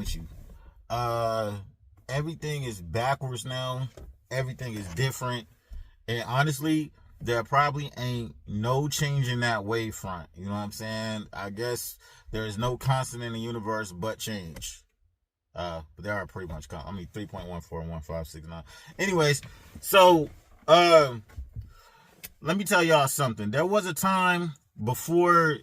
with you. Everything is backwards now. Everything is different. And honestly, there probably ain't no change in that wavefront. You know what I'm saying? I guess there is no constant in the universe but change. But there are pretty much 3.141569. Anyways, so let me tell y'all something. There was a time before,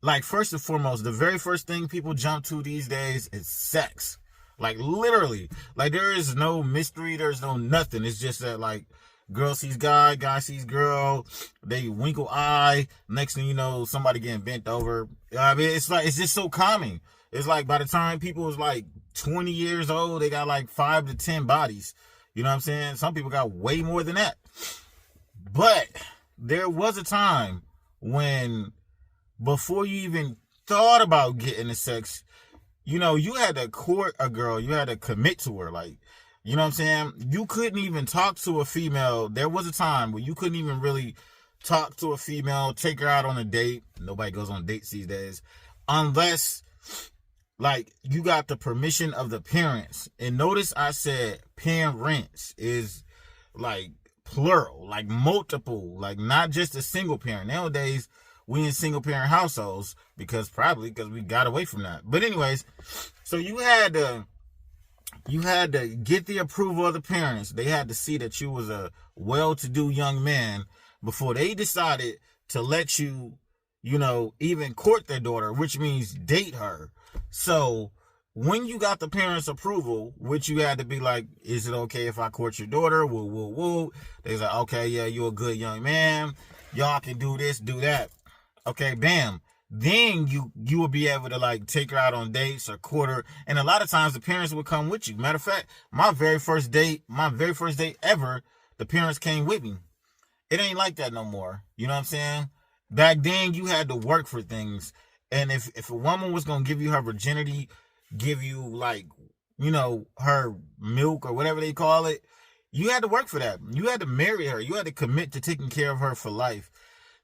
like, first and foremost, the very first thing people jump to these days is sex. Like, literally. Like, there is no mystery, there's no nothing. It's just that, like, girl sees guy, guy sees girl, they winkle eye, next thing you know, somebody getting bent over. I mean, it's like, it's just so common. It's like, by the time people was like 20 years old, they got like 5 to 10 bodies. You know what I'm saying? Some people got way more than that. But there was a time when, before you even thought about getting the sex, you know, you had to court a girl, you had to commit to her. Like, you know what I'm saying? You couldn't even talk to a female. There was a time where you couldn't even really talk to a female, take her out on a date. Nobody goes on dates these days. Unless, like, you got the permission of the parents. And notice I said parents is, like, plural, like multiple, like not just a single parent. Nowadays, we in single parent households because we got away from that. But anyways, so you had to get the approval of the parents. They had to see that you was a well-to-do young man before they decided to let you, you know, even court their daughter, which means date her. So when you got the parents' approval, which you had to be like, is it okay if I court your daughter? Woo, woo, woo. They was like, okay, yeah, you're a good young man. Y'all can do this, do that. Okay, bam. Then you will be able to, like, take her out on dates or court her. And a lot of times the parents would come with you. Matter of fact, my very first date ever, the parents came with me. It ain't like that no more. You know what I'm saying? Back then you had to work for things. And if a woman was going to give you her virginity, give you, like, you know, her milk or whatever they call it, you had to work for that. You had to marry her. You had to commit to taking care of her for life.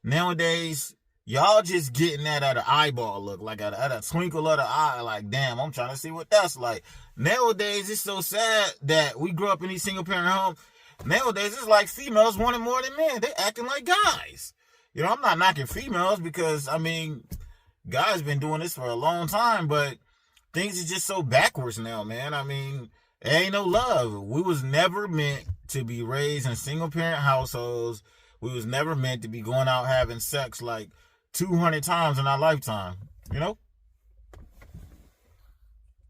Nowadays, y'all just getting that at an eyeball look, like at a twinkle of the eye, like, damn, I'm trying to see what that's like. Nowadays, it's so sad that we grew up in these single parent homes. Nowadays, it's like females wanting more than men. They acting like guys. You know, I'm not knocking females because, I mean, guys been doing this for a long time, but things are just so backwards now, man. I mean, there ain't no love. We was never meant to be raised in single parent households. We was never meant to be going out having sex like 200 times in our lifetime, you know?